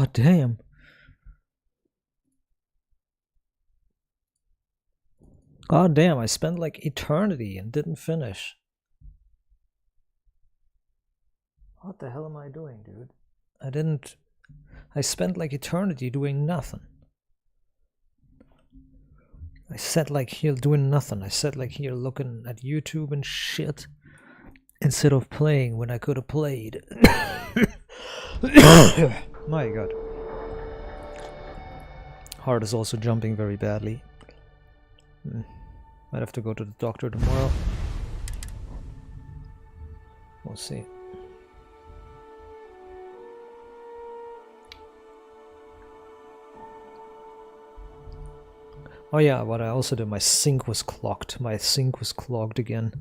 God damn. God damn, I spent like eternity and didn't finish. What the hell am I doing, dude? I spent like eternity doing nothing. I sat like here doing nothing. I sat like here looking at YouTube and shit instead of playing when I could have played. My god. Heart is also jumping very badly. Might have to go to the doctor tomorrow. We'll see. Oh yeah, what I also did, my sink was clogged. My sink was clogged again.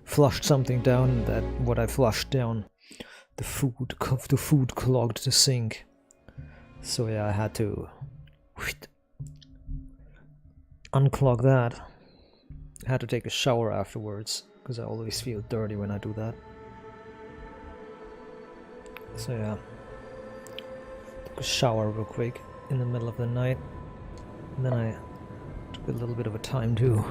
Flushed something down, that what I flushed down, the food clogged the sink. So yeah, I had to unclog that. I had to take a shower afterwards, because I always feel dirty when I do that. So yeah, took a shower real quick in the middle of the night, and then I took a little bit of a time to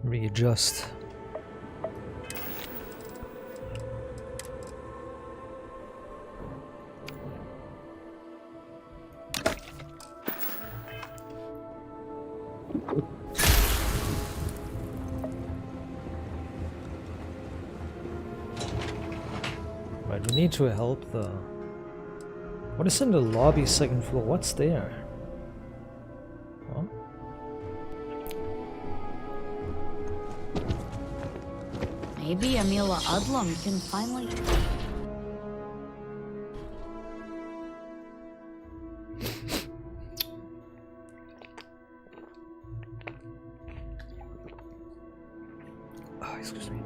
readjust. Right, we need to help the... What is in the lobby, second floor? What's there? Huh? Maybe Amila Udlum can finally... Oh, excuse me.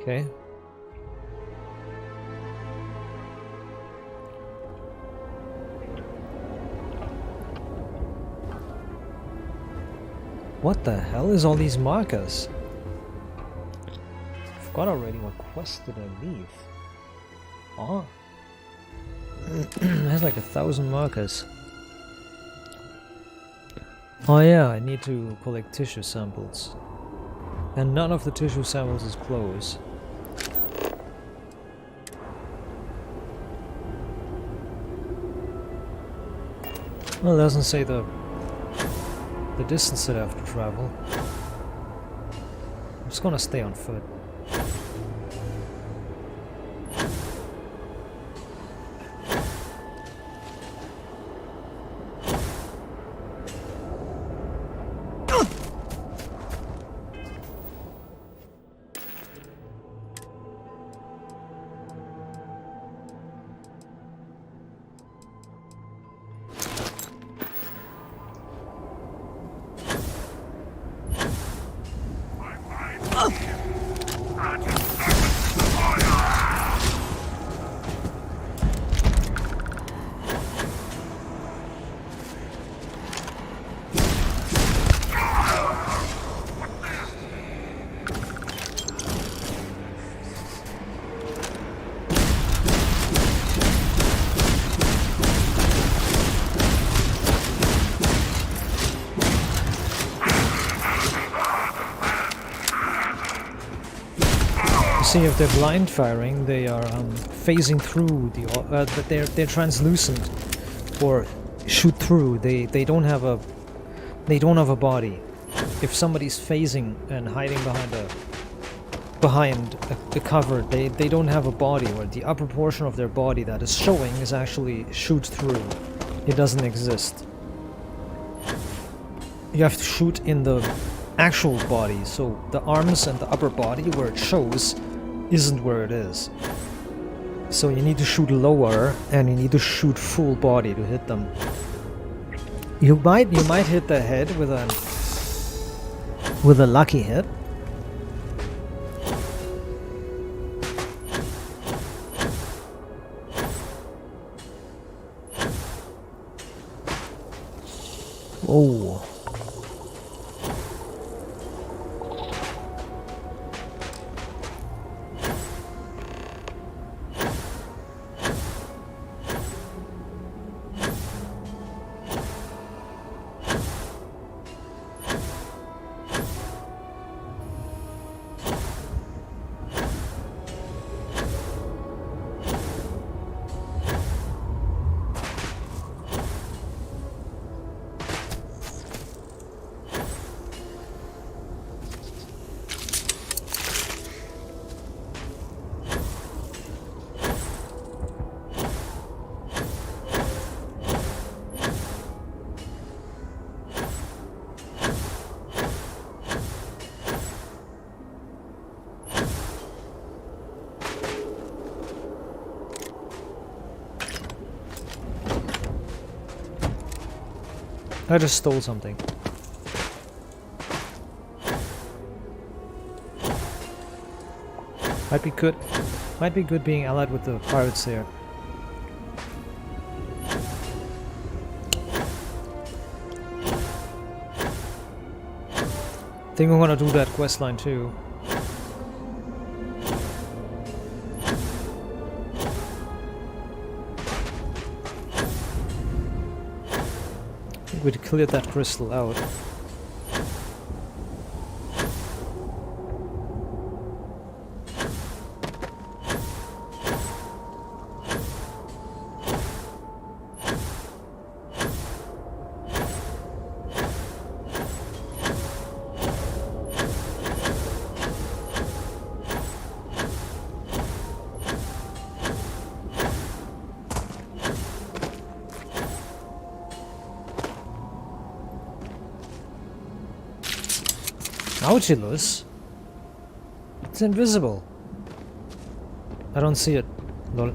Okay. What the hell is all these markers? I forgot already what quest did I leave. Oh. There's like 1,000 markers. Oh yeah, I need to collect tissue samples. And none of the tissue samples is close. Well, it doesn't say the distance that I have to travel. I'm just gonna stay on foot. See, if they're blind firing, they are phasing through the. They're translucent, or shoot through. They don't have a body. If somebody's phasing and hiding behind a cover, they don't have a body, or the upper portion of their body that is showing is actually shoot through. It doesn't exist. You have to shoot in the actual body, so the arms and the upper body where it shows isn't where it is. So you need to shoot lower, and you need to shoot full body to hit them. You might hit the head with a lucky hit. Oh. I just stole something. Might be good. Might be good being allied with the pirates there. Think I'm gonna do that questline too. I think we'd cleared that crystal out. Nautilus? It's invisible. I don't see it. Lol.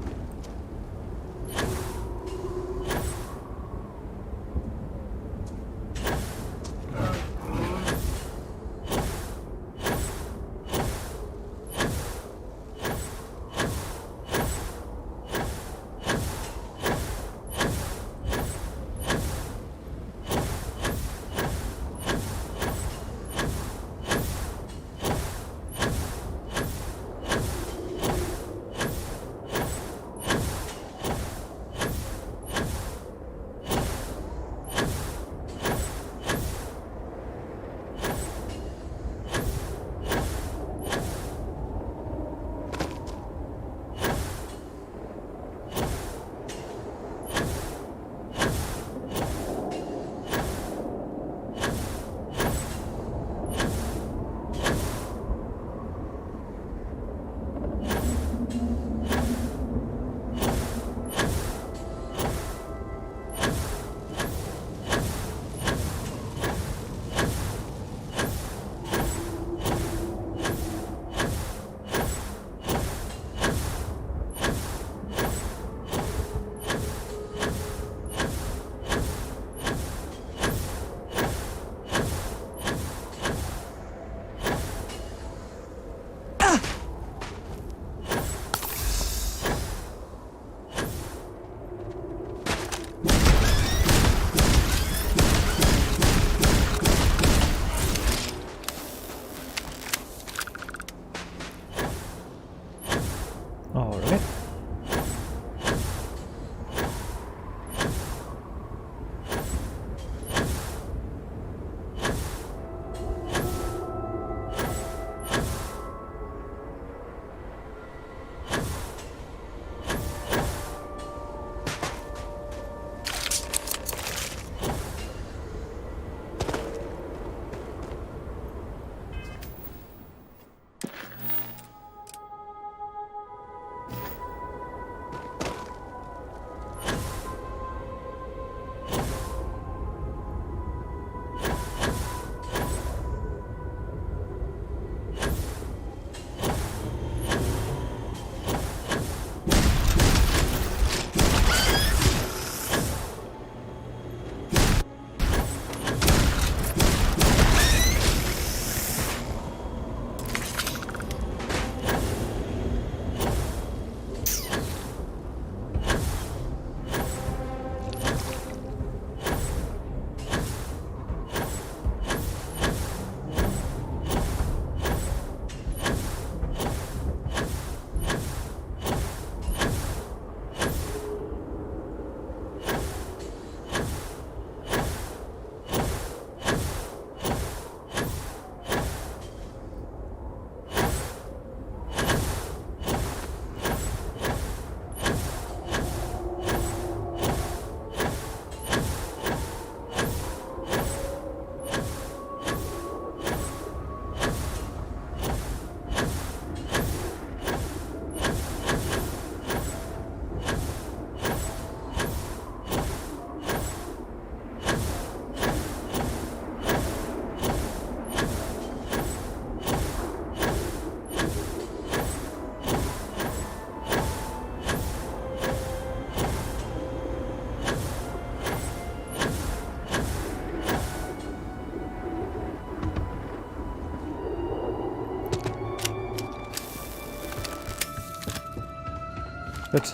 Good.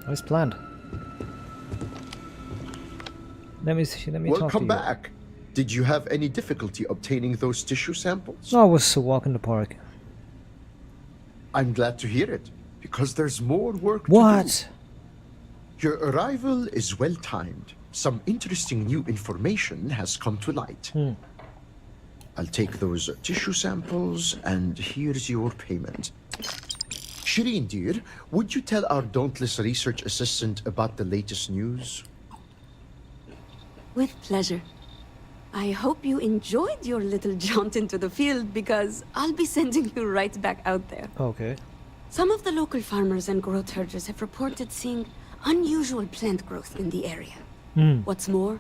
Nice planned. Let me see, let me talk to Welcome you. back. Did you have any difficulty obtaining those tissue samples? No, I was a walk in the park. I'm glad to hear it, because there's more work to What? do. Your arrival is well timed. Some interesting new information has come to light. I'll take those tissue samples, and here's your payment. Shireen, dear, would you tell our dauntless research assistant about the latest news? With pleasure. I hope you enjoyed your little jaunt into the field because I'll be sending you right back out there. Okay. Some of the local farmers and growth herders have reported seeing unusual plant growth in the area. What's more,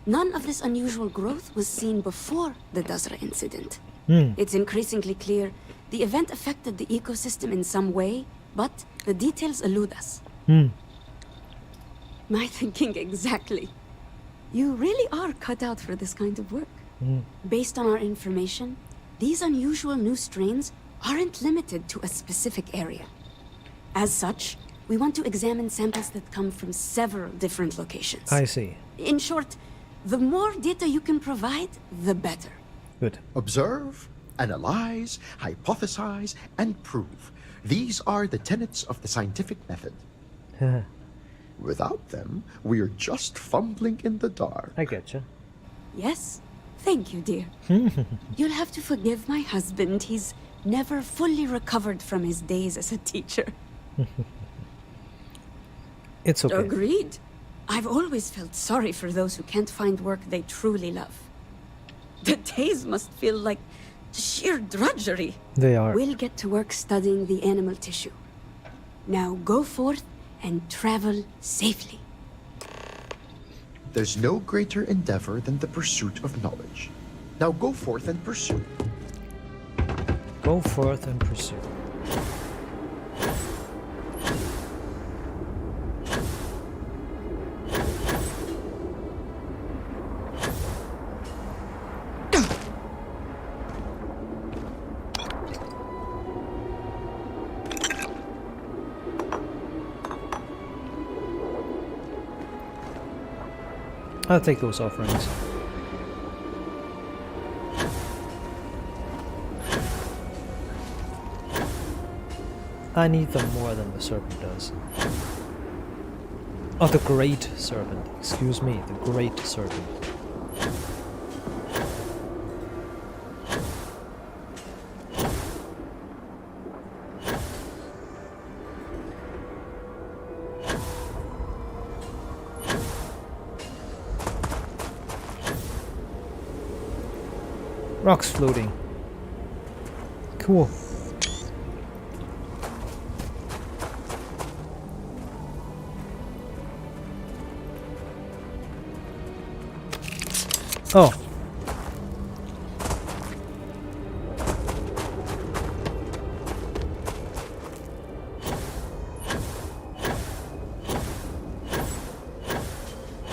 none of this unusual growth was seen before the Dazra incident. It's increasingly clear the event affected the ecosystem in some way, but the details elude us. My thinking exactly. You really are cut out for this kind of work. Based on our information, these unusual new strains aren't limited to a specific area. As such, we want to examine samples that come from several different locations. I see. In short, the more data you can provide, the better. Good. Observe, analyze, hypothesize, and prove. These are the tenets of the scientific method. Without them, we are just fumbling in the dark. I getcha. Yes? Thank you, dear. You'll have to forgive my husband. He's never fully recovered from his days as a teacher. It's okay. Agreed. I've always felt sorry for those who can't find work they truly love. The days must feel like sheer drudgery. They are. We'll get to work studying the animal tissue. Now go forth and travel safely. There's no greater endeavor than the pursuit of knowledge. Now go forth and pursue. Go forth and pursue. I'll take those offerings. I need them more than the serpent does. Oh, the great serpent. Excuse me, the great serpent. Rocks floating. Cool. Oh.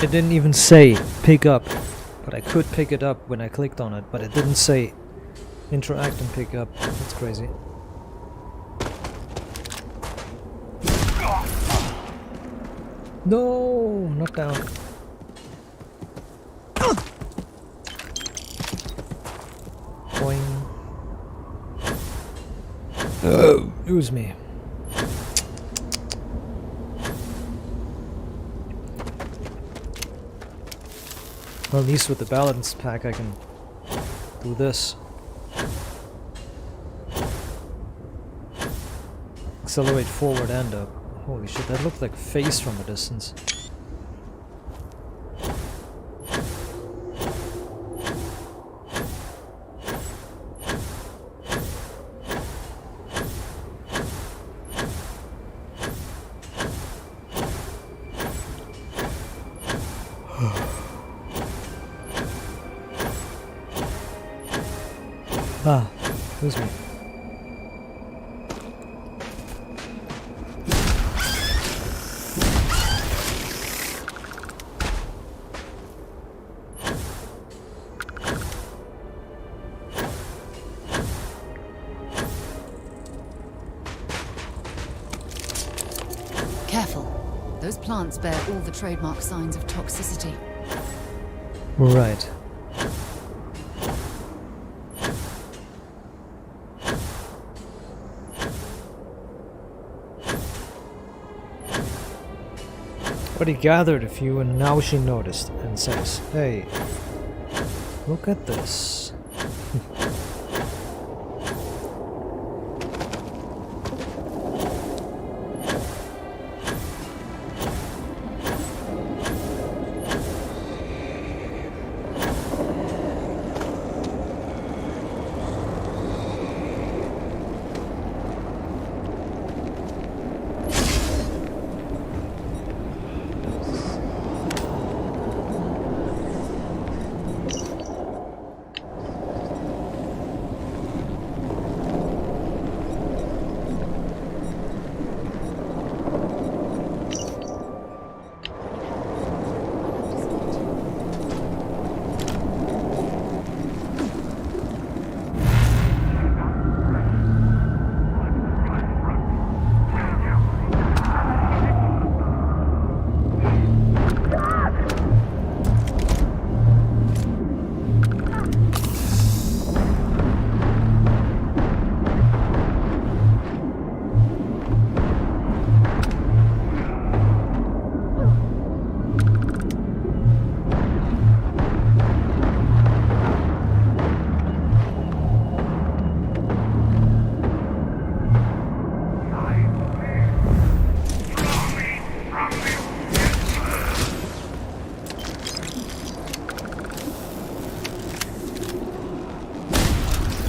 It didn't even say pick up. But I could pick it up when I clicked on it, but it didn't say interact and pick up. That's crazy. No, not down. Boing. It was me. Well, at least with the balance pack I can do this. Accelerate forward and up. Holy shit, that looked like a face from a distance. Ah, excuse me. Careful. Those plants bear all the trademark signs of toxicity. Right. But he gathered a few and now she noticed and says, "Hey, look at this."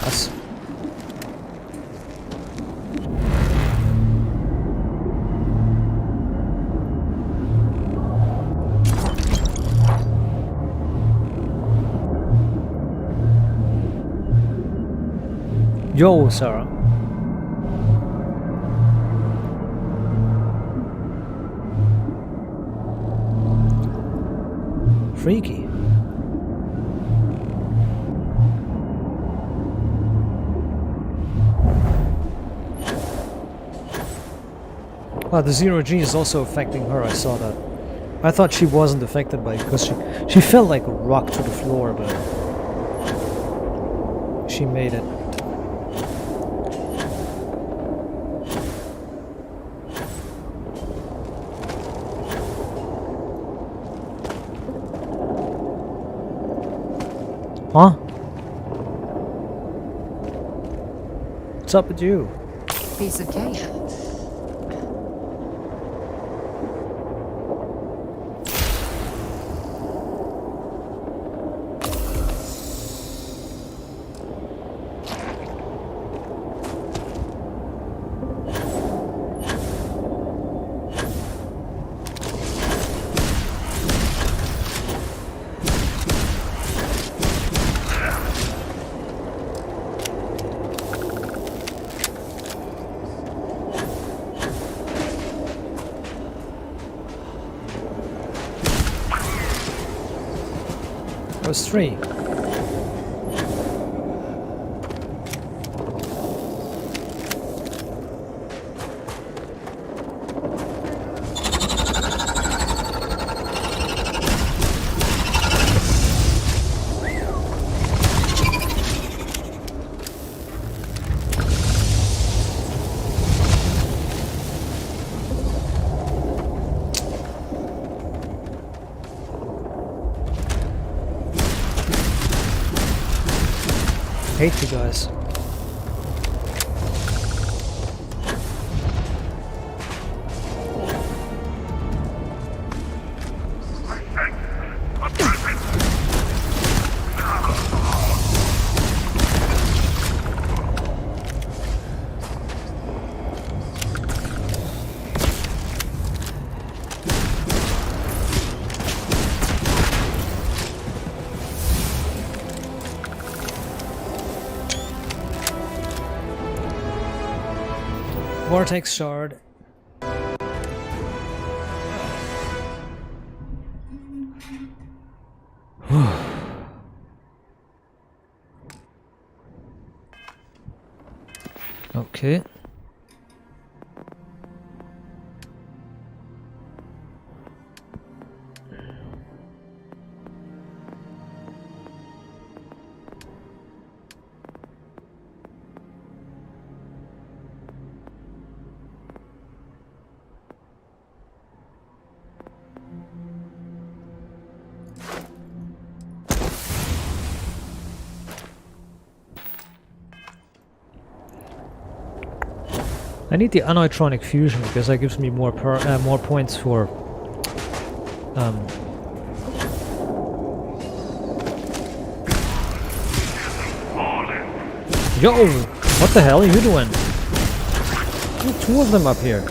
Us. Yo, Sarah. Freaky. Well, the zero G is also affecting her. I saw that. I thought she wasn't affected by it because she fell like a rock to the floor, but she made it. Huh? What's up with you? Piece of cake. Was 3. Hate you guys. Vortex shard. Okay. I need the anitronic fusion because that gives me more more points for Yo! What the hell are you doing? Two of them up here.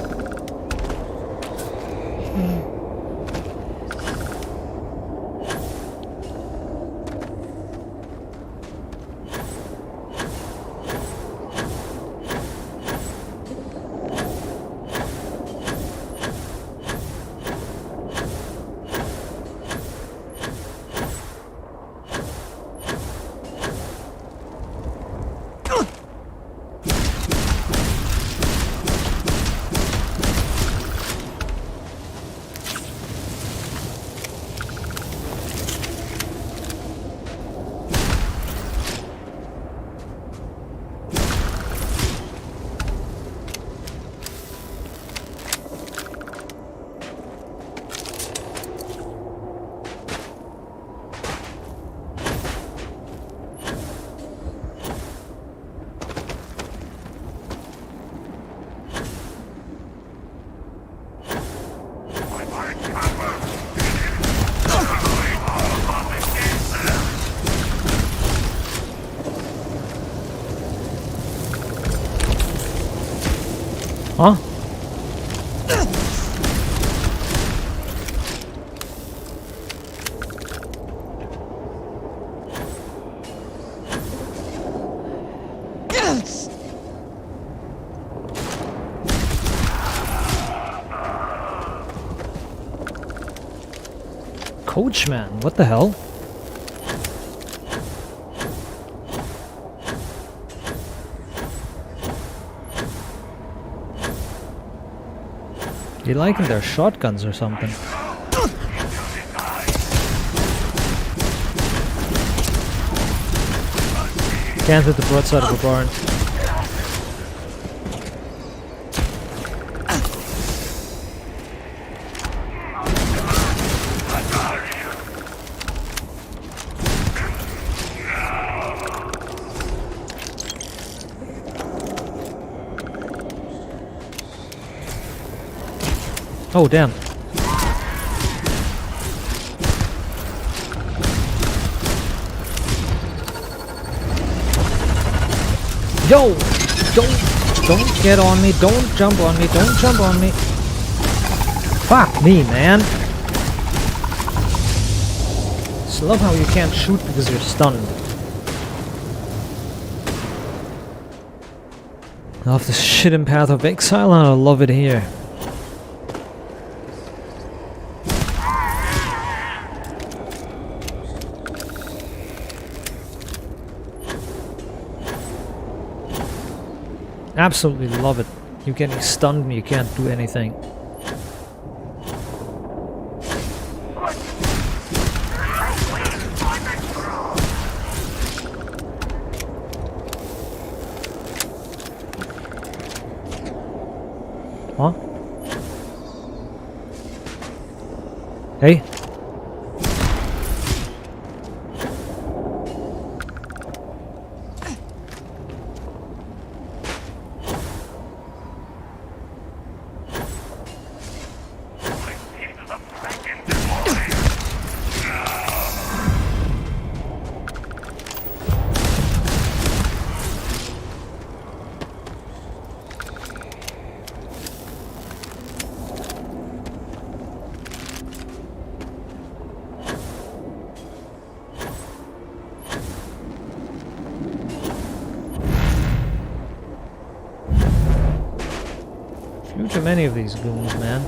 Huh? Coachman, what the hell? They liking their shotguns or something. Can't hit the broadside of a barn. Oh, damn. Yo! Don't get on me. Don't jump on me. Don't jump on me. Fuck me, man. Just love how you can't shoot because you're stunned. I love this shit in Path of Exile and I love it here. Absolutely love it. You're getting stunned and you can't do anything. Huh? Hey? Too many of these goons, man.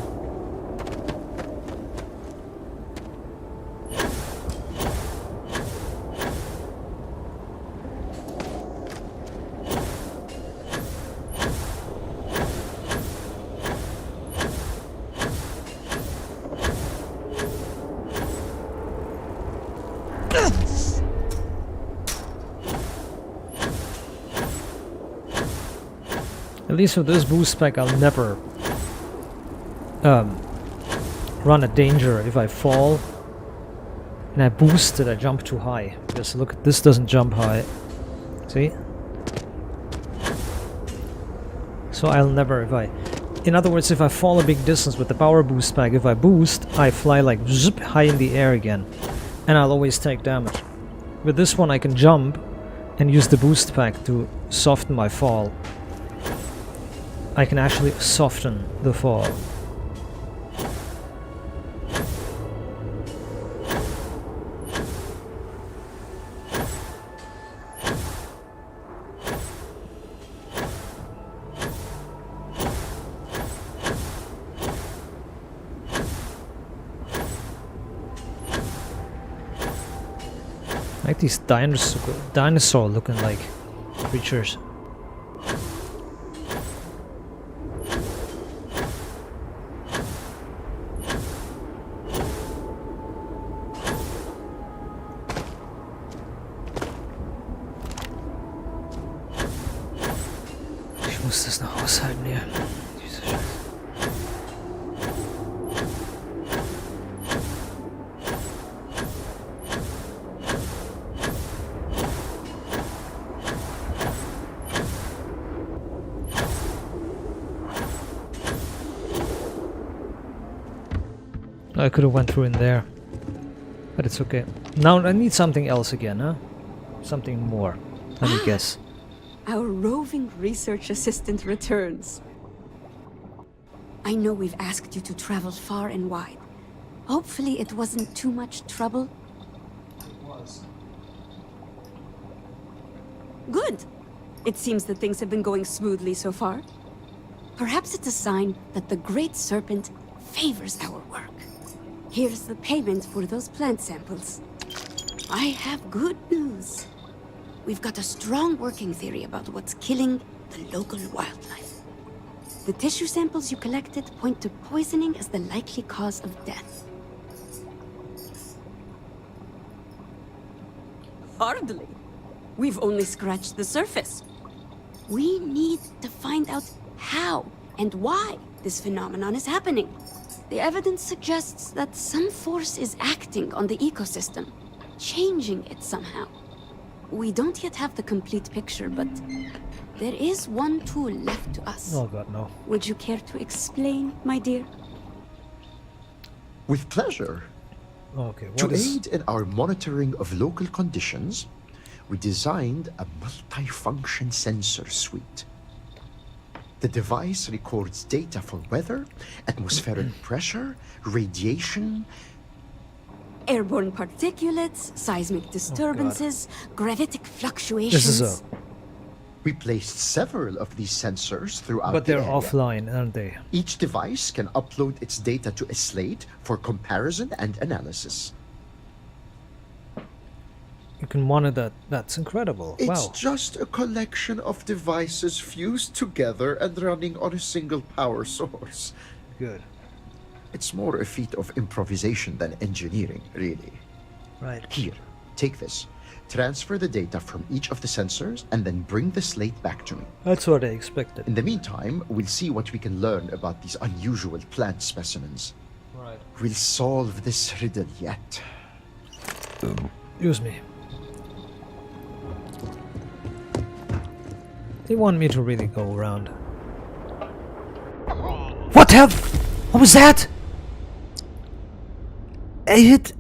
At least with this boost spec, I'll never run a danger if I fall and I boost it, I jump too high. Because look, this doesn't jump high. See? So I'll never, in other words, if I fall a big distance with the power boost pack, if I boost, I fly like zip high in the air again. And I'll always take damage. With this one I can jump and use the boost pack to soften my fall. I can actually soften the fall. Like these dinosaur looking like creatures. Ich muss das noch aushalten hier. Diese Scheiße. I could have went through in there, but it's okay. Now I need something else again, huh? Something more. Let me guess. Our roving research assistant returns. I know we've asked you to travel far and wide. Hopefully it wasn't too much trouble. It was. Good. It seems that things have been going smoothly so far. Perhaps it's a sign that the Great Serpent favors our work. Here's the payment for those plant samples. I have good news. We've got a strong working theory about what's killing the local wildlife. The tissue samples you collected point to poisoning as the likely cause of death. Hardly. We've only scratched the surface. We need to find out how and why this phenomenon is happening. The evidence suggests that some force is acting on the ecosystem, changing it somehow. We don't yet have the complete picture, but there is one tool left to us. Oh god, no. Would you care to explain, my dear? With pleasure. Okay, To what is... aid in our monitoring of local conditions, we designed a multi-function sensor suite. The device records data for weather, atmospheric pressure, radiation, Airborne particulates, seismic disturbances, gravitic fluctuations. This is a... We placed several of these sensors throughout But the they're area. offline, aren't they? Each device can upload its data to a slate for comparison and analysis. You can monitor that. That's incredible. It's Wow. just a collection of devices fused together and running on a single power source. Good. It's more a feat of improvisation than engineering, really. Right. Here, take this. Transfer the data from each of the sensors and then bring the slate back to me. That's what I expected. In the meantime, we'll see what we can learn about these unusual plant specimens. Right. We'll solve this riddle yet. Excuse me. They want me to really go around. What the? What was that? I hit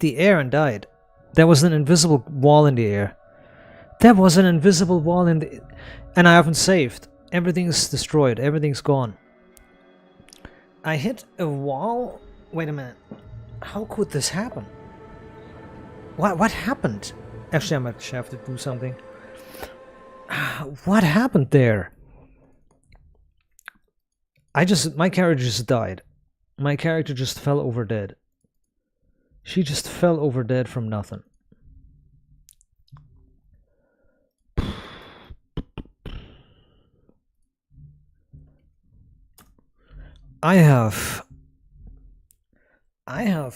the air and died. There was an invisible wall in the air. There was an invisible wall in the... And I haven't saved. Everything's destroyed. Everything's gone. I hit a wall? Wait a minute. How could this happen? What happened? Actually, I might have to do something. What happened there? My character just died. My character just fell over dead. She just fell over dead from nothing. I have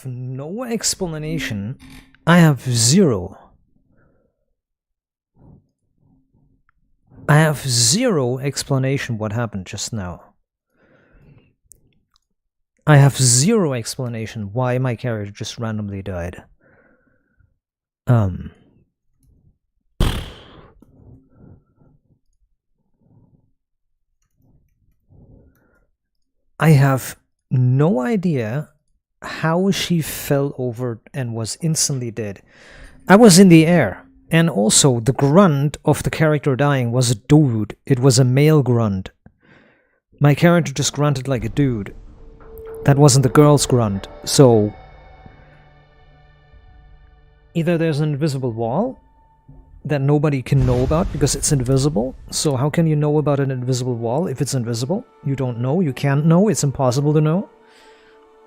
no explanation. I have zero. I have zero explanation what happened just now. I have zero explanation why my character just randomly died. I have no idea how she fell over and was instantly dead. I was in the air, and also the grunt of the character dying was a dude. It was a male grunt. My character just grunted like a dude. That wasn't the girl's grunt, so either there's an invisible wall that nobody can know about because it's invisible. So how can you know about an invisible wall if it's invisible? You don't know, you can't know, it's impossible to know.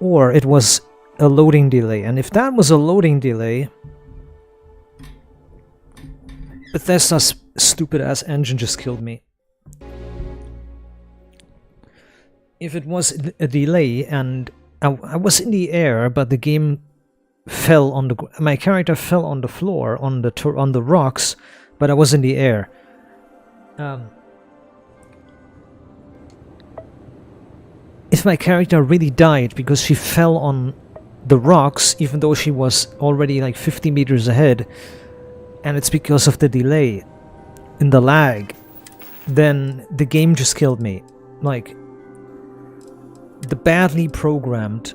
Or it was a loading delay, and if that was a loading delay, Bethesda's stupid-ass engine just killed me. If it was a delay and I was in the air, but the game fell on the... My character fell on the floor, on the rocks, but I was in the air. If my character really died because she fell on the rocks, even though she was already like 50 meters ahead, and it's because of the delay in the lag, then the game just killed me. Like, the badly programmed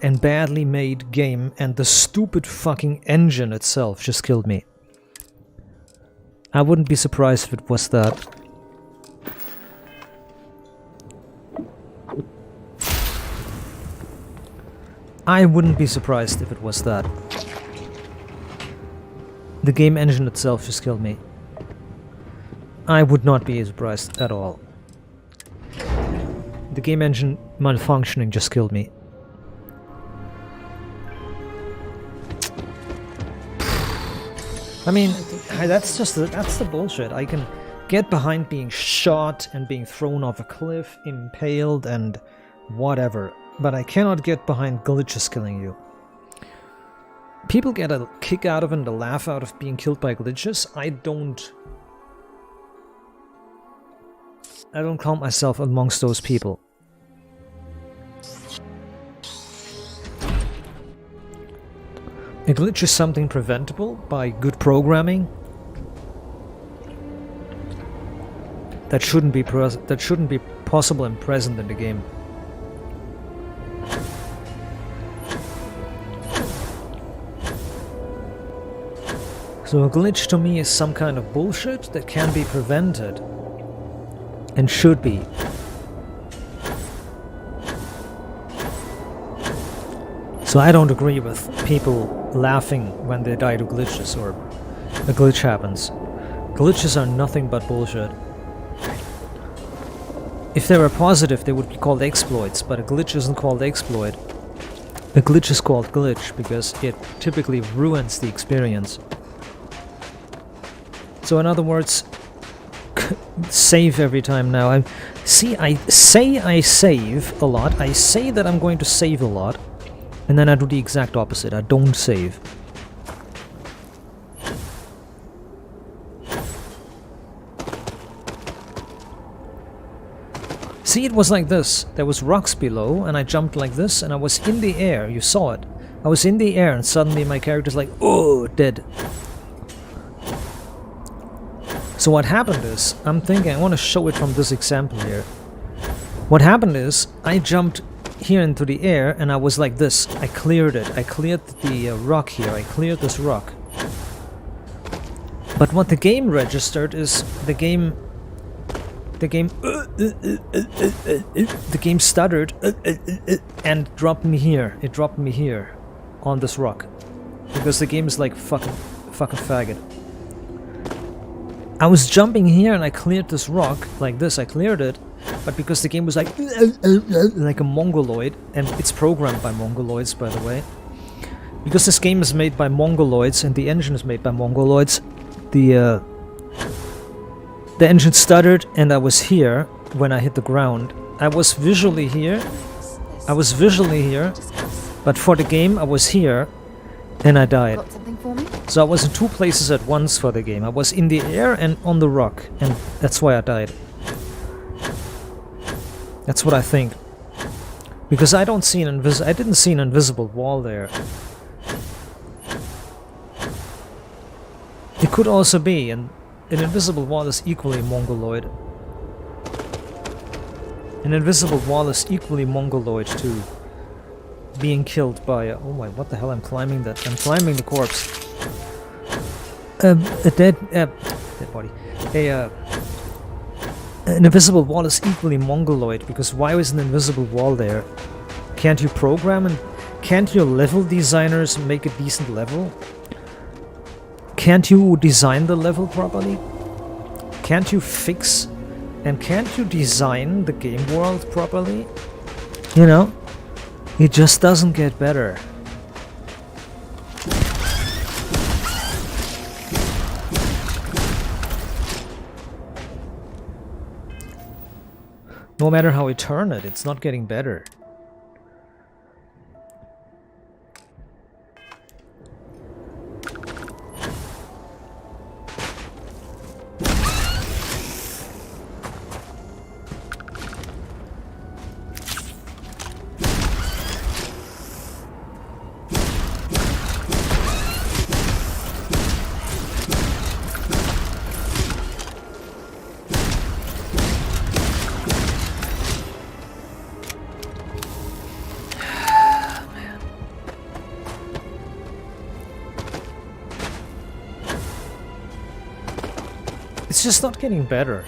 and badly made game and the stupid fucking engine itself just killed me. I wouldn't be surprised if it was that. I wouldn't be surprised if it was that. The game engine itself just killed me. I would not be surprised at all. The game engine malfunctioning just killed me. I mean, that's the bullshit. I can get behind being shot and being thrown off a cliff, impaled and whatever, but I cannot get behind glitches killing you. People get a kick out of it and a laugh out of being killed by glitches. I don't count myself amongst those people. A glitch is something preventable by good programming. That shouldn't be possible and present in the game. So a glitch to me is some kind of bullshit that can be prevented. And should be. So I don't agree with people laughing when they die to glitches or a glitch happens. Glitches are nothing but bullshit. If they were positive, they would be called exploits, but a glitch isn't called exploit. A glitch is called glitch because it typically ruins the experience. So in other words, save every time now. I say I save a lot. I say that I'm going to save a lot, and then I do the exact opposite. I don't save. See, it was like this. There was rocks below, and I jumped like this, and I was in the air. You saw it. I was in the air, and suddenly my character's like, oh, dead. So what happened is, I'm thinking, I want to show it from this example here. What happened is, I jumped here into the air and I was like this. I cleared it. I cleared the rock here. I cleared this rock. But what the game registered is the game stuttered and dropped me here. It dropped me here on this rock because the game is like fucking faggot. I was jumping here and I cleared this rock like this. I cleared it, but because the game was like a mongoloid, and it's programmed by mongoloids, by the way. Because this game is made by mongoloids and the engine is made by mongoloids, the engine stuttered and I was here when I hit the ground. I was visually here, but for the game I was here and I died. Got something for me? So I was in two places at once for the game. I was in the air and on the rock, and that's why I died. That's what I think. Because I didn't see an invisible wall there. It could also be, and an invisible wall is equally mongoloid. An invisible wall is equally mongoloid to being killed by oh my, what the hell, I'm climbing that. I'm climbing the corpse. A dead body. An invisible wall is equally mongoloid, because why is an invisible wall there? Can't you program and can't your level designers make a decent level? Can't you design the level properly? Can't you fix and can't you design the game world properly? You know, it just doesn't get better. No matter how you turn it, it's not getting better. It's just not getting better.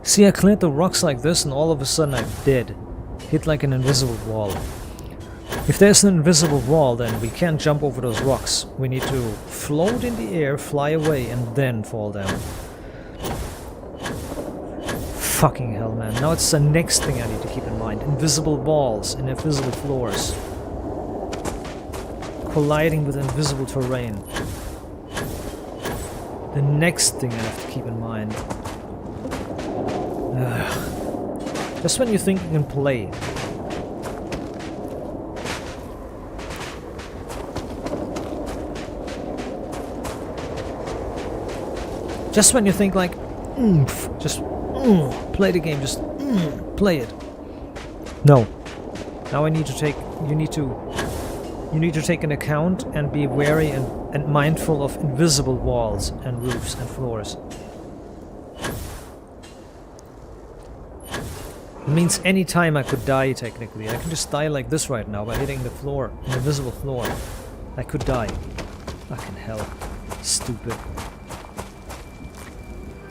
See, I cleared the rocks like this and all of a sudden I'm dead. Hit like an invisible wall. If there's an invisible wall, then we can't jump over those rocks. We need to float in the air, fly away, and then fall down. Fucking hell, man. Now it's the next thing I need to keep in mind. Invisible walls and invisible floors. Colliding with invisible terrain. The next thing I have to keep in mind. Ugh. Just when you think you can play. Just when you think like, just play the game, just play it. No. Now I need to take, you need to take an account and be wary and mindful of invisible walls and roofs and floors. It means any time I could die, technically. I can just die like this right now by hitting the floor, an invisible floor. I could die. Fucking hell. Stupid.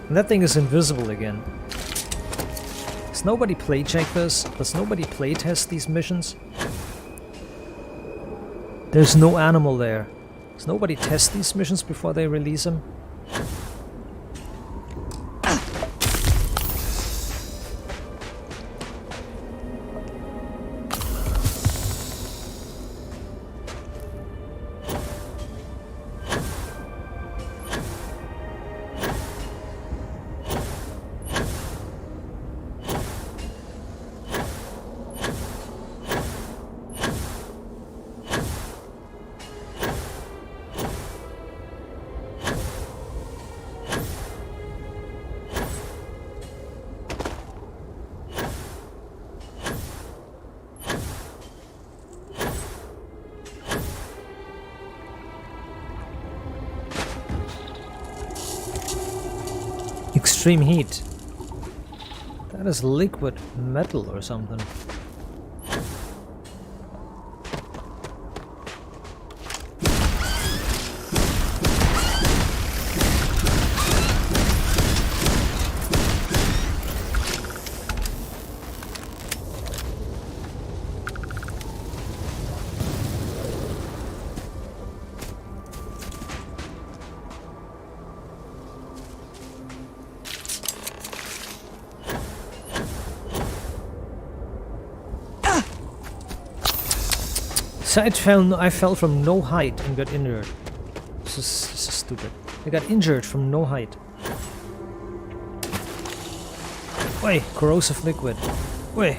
And that thing is invisible again. Does nobody play check this? Does nobody play test these missions? There's no animal there. Does nobody test these missions before they release them? Extreme heat. That is liquid metal or something. So I fell from no height and got injured. This is stupid. I got injured from no height. Oi, corrosive liquid. Oi.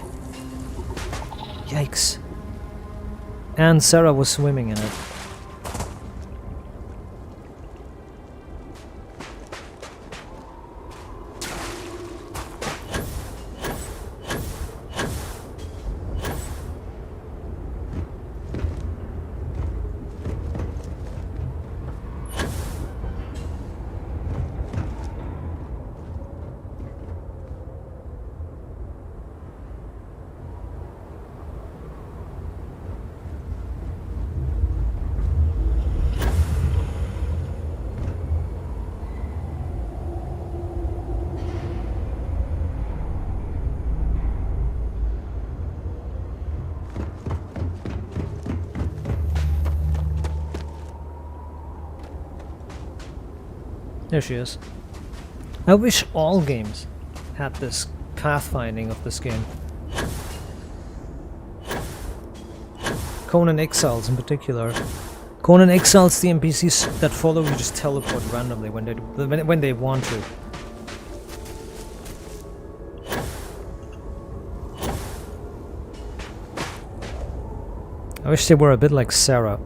Yikes. And Sarah was swimming in it. There she is. I wish all games had this pathfinding of this game. Conan Exiles in particular. Conan Exiles, the NPCs that follow you just teleport randomly when they want to. I wish they were a bit like Sarah.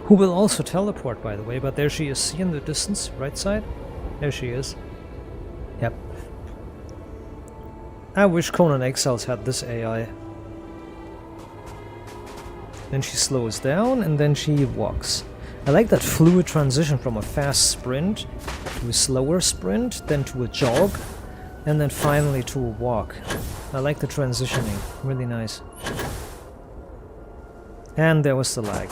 Who will also teleport, by the way, but there she is. See in the distance, right side? There she is. Yep. I wish Conan Exiles had this AI. Then she slows down and then she walks. I like that fluid transition from a fast sprint to a slower sprint, then to a jog, and then finally to a walk. I like the transitioning. Really nice. And there was the lag.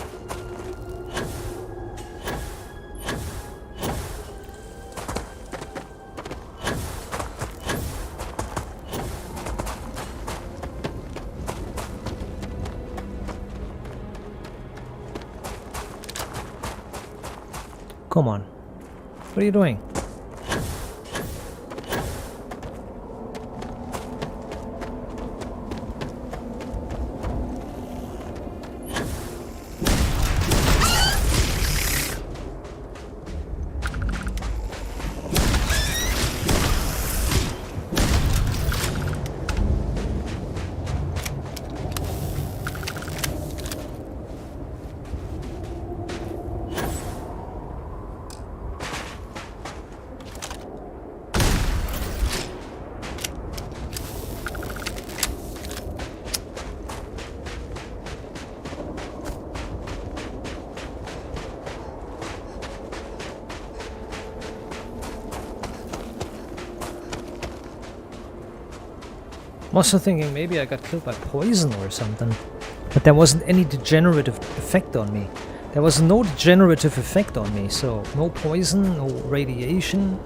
Come on. What are you doing? I'm also thinking maybe I got killed by poison or something. But there wasn't any degenerative effect on me. There was no degenerative effect on me, so no poison, no radiation.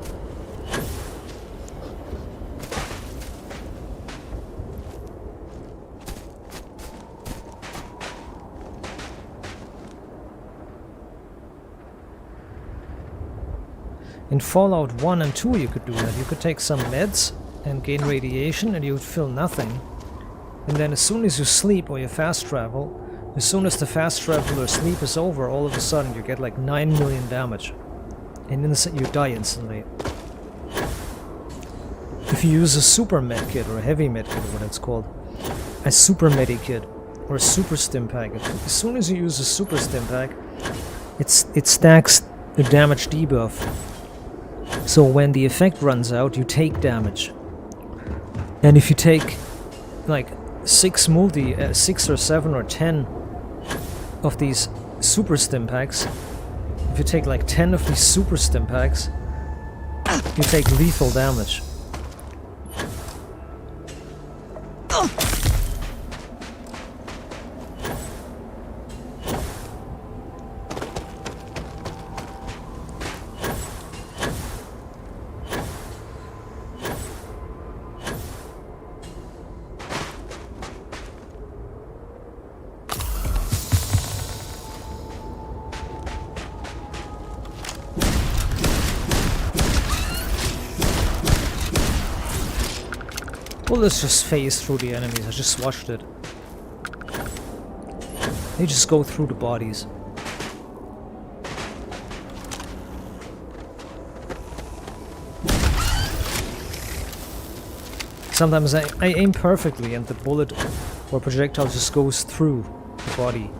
In Fallout 1 and 2 you could do that. You could take some meds and gain radiation and you would feel nothing. And then as soon as you sleep or you fast travel, as soon as the fast travel or sleep is over, all of a sudden you get like 9 million damage. And you die instantly. If you use a super med kit or a heavy med kit or what it's called, a super medi kit or a super stim pack, as soon as you use a super stim pack, it stacks the damage debuff. So when the effect runs out, you take damage. And if you take like 6 or 7 or 10 of these super stim packs, if you take like 10 of these super stim packs, you take lethal damage. Well, let's just phase through the enemies. I just watched it. They just go through the bodies. Sometimes I aim perfectly and the bullet or projectile just goes through the body.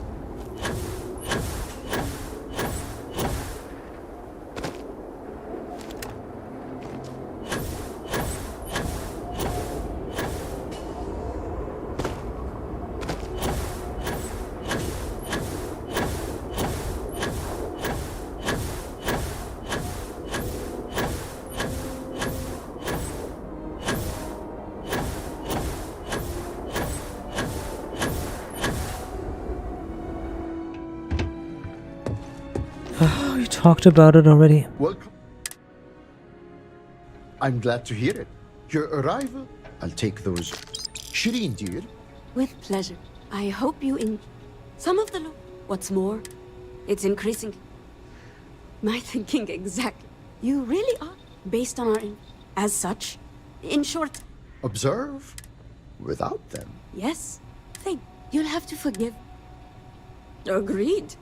We talked about it already. Welcome. I'm glad to hear it. Your arrival? I'll take those. Shireen, dear. With pleasure. I hope you some of the What's more, it's increasing. My thinking exactly. You really are, based on our as such. In short, Observe without them. yes. You'll have to forgive. Agreed.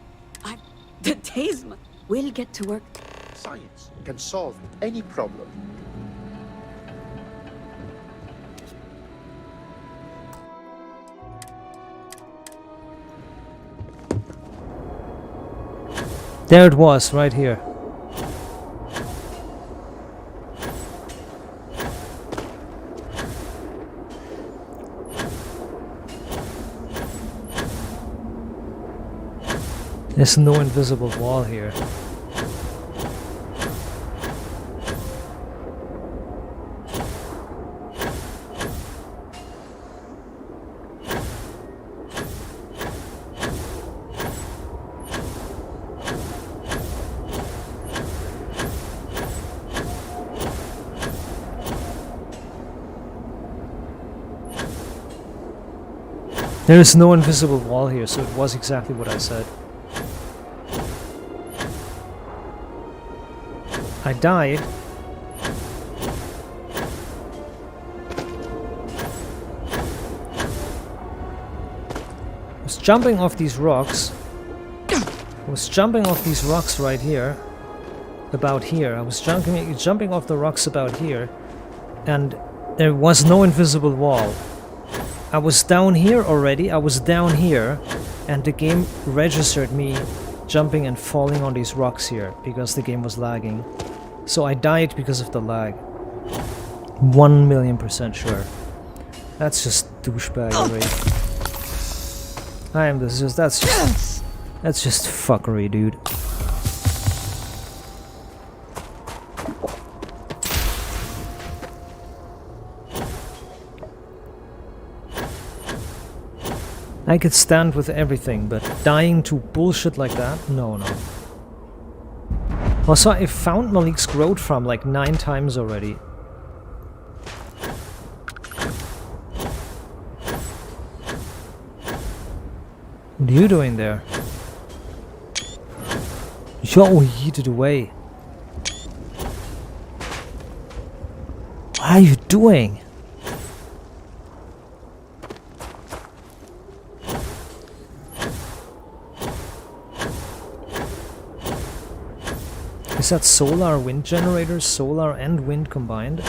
The days we'll get to work. Science can solve any problem. There it was, right here. There's no invisible wall here. There is no invisible wall here, so it was exactly what I said. I died. I was jumping off these rocks. I was jumping off these rocks right here. About here. I was jumping off the rocks about here. And there was no invisible wall. I was down here already, I was down here, and the game registered me jumping and falling on these rocks here, because the game was lagging. So I died because of the lag. 1,000,000% sure. That's just douchebaggery. That's just fuckery, dude. I could stand with everything, but dying to bullshit like that? No. Also, I found Malik's growth farm like 9 times already. What are you doing there? Yo, he yeeted away. What are you doing? Is that solar wind generators? Solar and wind combined?